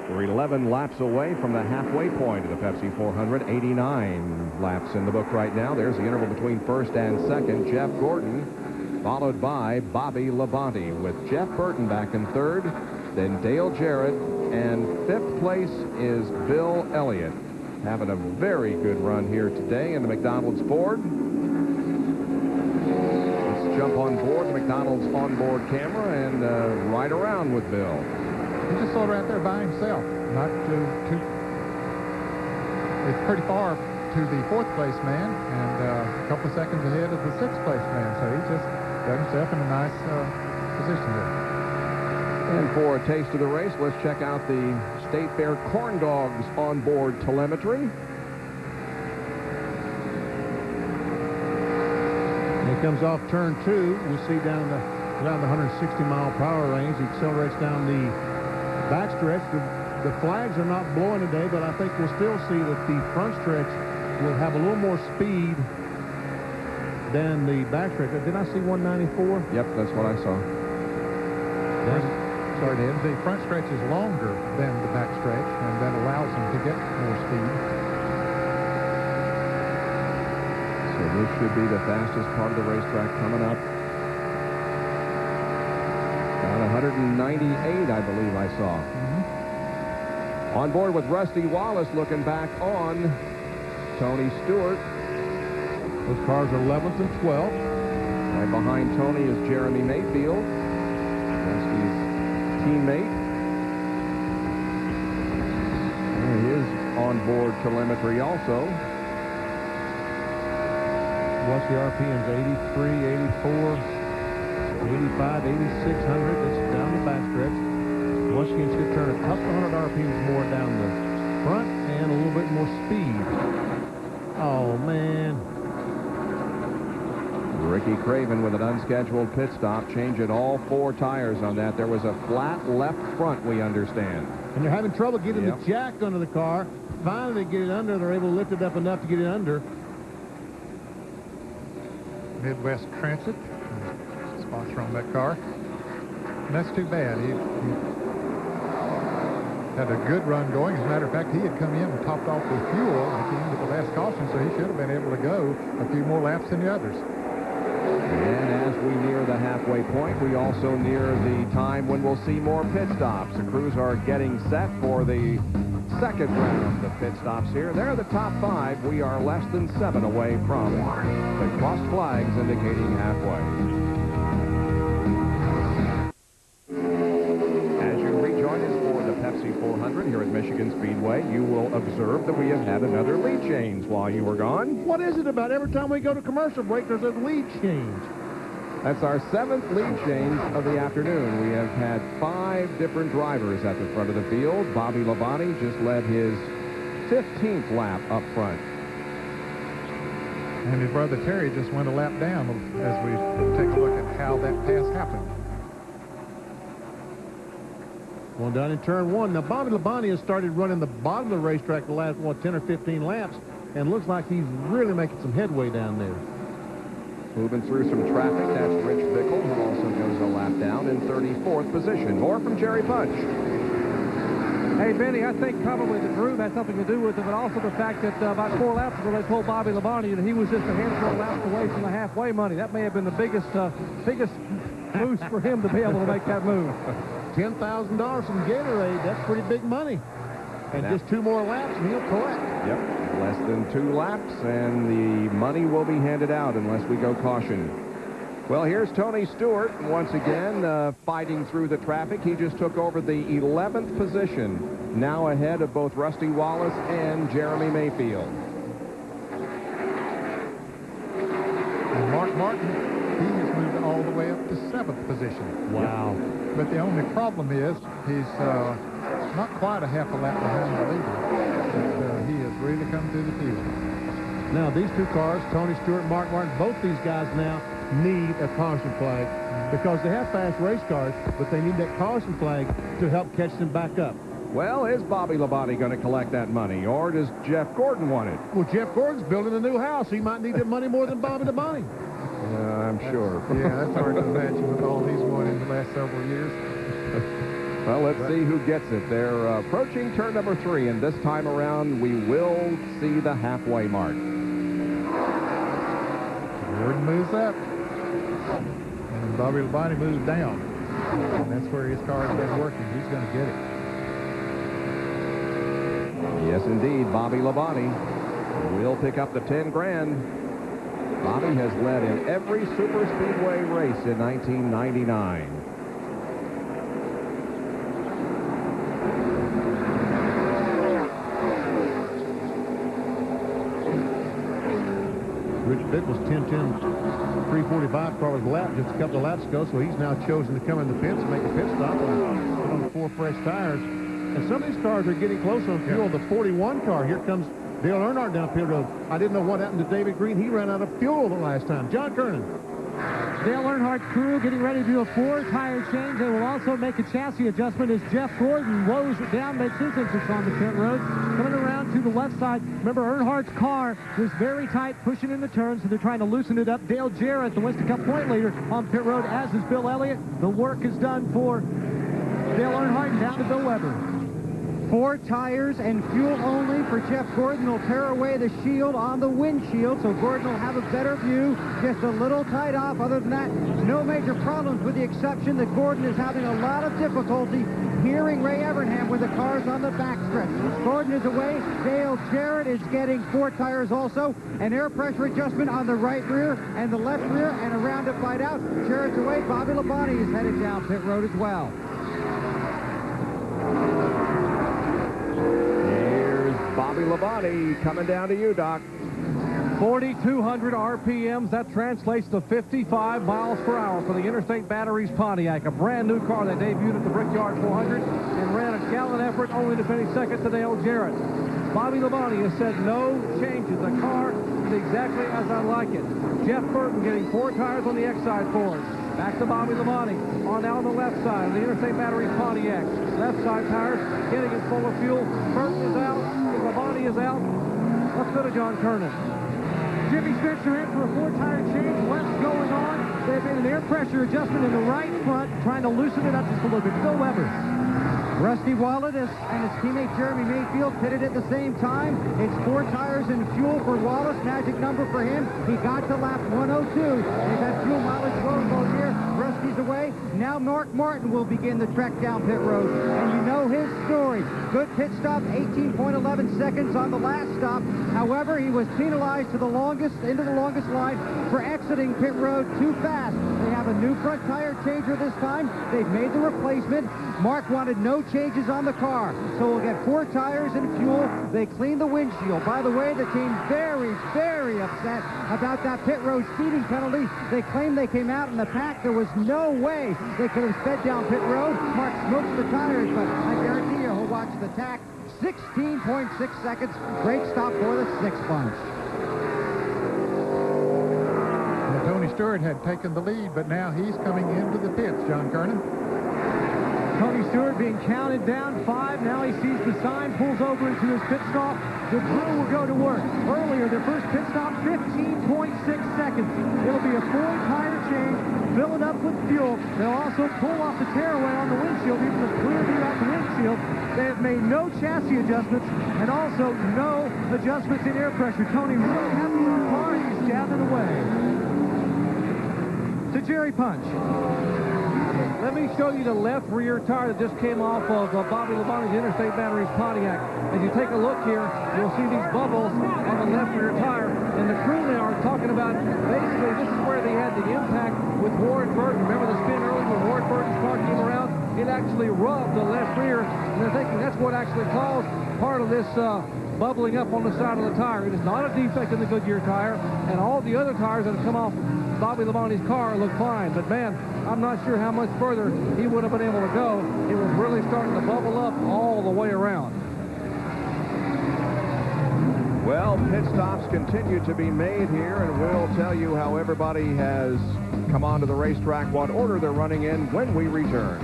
We're 11 laps away from the halfway point of the Pepsi 400. 89 laps in the book right now. There's the interval between first and second. Jeff Gordon, followed by Bobby Labonte, with Jeff Burton back in third, then Dale Jarrett, and fifth place is Bill Elliott. Having a very good run here today in the McDonald's Ford. Let's jump on board the McDonald's onboard camera and ride around with Bill. He's just sort of out there by himself. Not too. It's pretty far to the fourth place man and a couple of seconds ahead of the sixth place man. So he just got himself in a nice position there. And for a taste of the race, let's check out the State Fair Corn Dogs onboard telemetry. He comes off turn 2. We see down the 160-mile-per-hour range. He accelerates down the backstretch. The flags are not blowing today, but I think we'll still see that the front stretch will have a little more speed than the backstretch. Did I see 194? Yep, that's what I saw. Sorry, Dad. The front stretch is longer than the back stretch, and that allows them to get more speed. So this should be the fastest part of the racetrack coming up. About 198, I believe I saw. On board with Rusty Wallace, looking back on Tony Stewart. Those cars are 11th and 12th. Right behind Tony is Jeremy Mayfield, Rusty's teammate. There he is, onboard telemetry also. What's the RPMs? 83, 84, 85, 8600. That's down the backstretch. Once again, should turn a couple hundred RPMs more down the front and a little bit more speed. Oh, man. Ricky Craven with an unscheduled pit stop, changing all 4 tires on that. There was a flat left front, we understand. And they're having trouble getting the jack under the car. Finally, they get it under. They're able to lift it up enough to get it under. Midwest Transit, sponsor on that car. And that's too bad. He had a good run going. As a matter of fact, he had come in and topped off with fuel at the end of the last caution, so he should have been able to go a few more laps than the others. And as we near the halfway point, we also near the time when we'll see more pit stops. The crews are getting set for the second round of pit stops here. They're the top 5. We are less than 7 away from the crossed flags indicating halfway. As you rejoin us for the Pepsi 400 here at Michigan Speedway, you will observe that we have had another lead change while you were gone. What is it about every time we go to commercial break, there's a lead change? That's our 7th lead change of the afternoon. We have had 5 different drivers at the front of the field. Bobby Labonte just led his 15th lap up front. And his brother Terry just went a lap down as we take a look at how that pass happened. Going down in turn 1. Now, Bobby Labonte has started running the bottom of the racetrack the last, 10 or 15 laps, and looks like he's really making some headway down there. Moving through some traffic, that's Rich Bickle, who also goes a lap down in 34th position. More from Jerry Punch. Hey, Benny, I think probably the groove had something to do with it, but also the fact that about 4 laps ago they told Bobby Labonte that he was just a handful of laps away from the halfway money. That may have been the biggest boost for him to be able to make that move. $10,000 from Gatorade, that's pretty big money. And just 2 more laps and he'll collect. Yep, less than 2 laps and the money will be handed out unless we go caution. Well, here's Tony Stewart once again fighting through the traffic. He just took over the 11th position, now ahead of both Rusty Wallace and Jeremy Mayfield. And Mark Martin, he has moved all the way up to 7th position. Wow. But the only problem is he's not quite a half a lap behind the leader. But, he has really come through the field. Now, these 2 cars, Tony Stewart and Mark Martin, both these guys now need a caution flag because they have fast race cars, but they need that caution flag to help catch them back up. Well, is Bobby Labonte going to collect that money, or does Jeff Gordon want it? Well, Jeff Gordon's building a new house. He might need that money more than Bobby Labonte. I'm sure. Yeah, that's hard to imagine with all he's won in the last several years. Well, let's see who gets it. They're approaching turn number 3, and this time around, we will see the halfway mark. Gordon moves up, and Bobby Labonte moves down. And that's where his car has been working. He's going to get it. Yes, indeed, Bobby Labonte will pick up the 10 grand. Bobby has led in every super speedway race in 1999. Rich Bick was 10-10, 345 car was lap just a couple of laps ago, so he's now chosen to come in the pits and make a pit stop and put on 4 fresh tires. And some of these cars are getting close on fuel. The 41 car, here comes Dale Earnhardt down pit road. I didn't know what happened to David Green. He ran out of fuel the last time. John Kernan. Dale Earnhardt crew getting ready to do a 4-tire change. They will also make a chassis adjustment as Jeff Gordon woes down, makes his entrance on the pit road. Coming around to the left side. Remember, Earnhardt's car was very tight, pushing in the turns, so they're trying to loosen it up. Dale Jarrett, the Winston Cup point leader, on pit road, as is Bill Elliott. The work is done for Dale Earnhardt, down to Bill Weber. 4 tires and fuel only for Jeff Gordon. Will tear away the shield on the windshield, so Gordon will have a better view. Just a little tight off. Other than that, no major problems, with the exception that Gordon is having a lot of difficulty hearing Ray Evernham with the cars on the backstretch. Gordon is away. Dale Jarrett is getting 4 tires also. An air pressure adjustment on the right rear and the left rear, and a round to fight out. Jarrett's away. Bobby Labonte is headed down pit road as well. Bobby Labonte coming down to you, Doc. 4,200 RPMs. That translates to 55 miles per hour for the Interstate Batteries Pontiac, a brand new car that debuted at the Brickyard 400 and ran a gallant effort only to finish second to Dale Jarrett. Bobby Labonte has said no changes. The car is exactly as I like it. Jeff Burton getting 4 tires on the X-side Ford. Back to Bobby Labonte on down the left side of the Interstate Batteries Pontiac. Left side tires getting it full of fuel. Burton is out. Labonte is out. Let's go to John Kernan. Jimmy Spencer in for a 4-tire change. What's going on? They've made an air pressure adjustment in the right front, trying to loosen it up just a little bit. Bill Weber. Rusty Wallet and his teammate Jeremy Mayfield pitted at the same time. It's 4 tires and fuel for Wallace. Magic number for him. He got to lap 102. They've had fuel mileage low both here. Rusty's away. Now Mark Martin will begin the trek down pit road. And you know his story. Good pit stop, 18.11 seconds on the last stop. However, he was penalized to the longest, into the longest line for exiting pit road too fast. They have a new front tire changer this time. They've made the replacement. Mark wanted no changes on the car, so we'll get 4 tires and fuel. They cleaned the windshield. By the way, the team very, very upset about that pit road speeding penalty. They claim they came out in the pack. There was no way they could have sped down pit road. Mark smoked the tires, but I guarantee you he'll watch the tack. 16.6 seconds. Great stop for the 6 bunch. Well, Tony Stewart had taken the lead, but now he's coming into the pits, John Kernan. Tony Stewart being counted down 5. Now he sees the sign, pulls over into his pit stop. The crew will go to work. Earlier, their first pit stop, 15.6 seconds. It'll be a 4-tire change, fill it up with fuel. They'll also pull off the tearaway on the windshield, even the clear view out the windshield. They have made no chassis adjustments and also no adjustments in air pressure. Tony really happy with the car. He's jabbing away. To Jerry Punch. Let me show you the left rear tire that just came off of Bobby Labonte's Interstate Batteries Pontiac. As you take a look here, you'll see these bubbles on the left rear tire. And the crew now are talking about, basically, this is where they had the impact with Ward Burton. Remember the spin earlier when Ward Burton's car came around? It actually rubbed the left rear. And they're thinking that's what actually caused part of this bubbling up on the side of the tire. It is not a defect in the Goodyear tire. And all the other tires that have come off Bobby Labonte's car look fine. But, man, I'm not sure how much further he would have been able to go. It was really starting to bubble up all the way around. Well, pit stops continue to be made here, and we'll tell you how everybody has come onto the racetrack, what order they're running in when we return.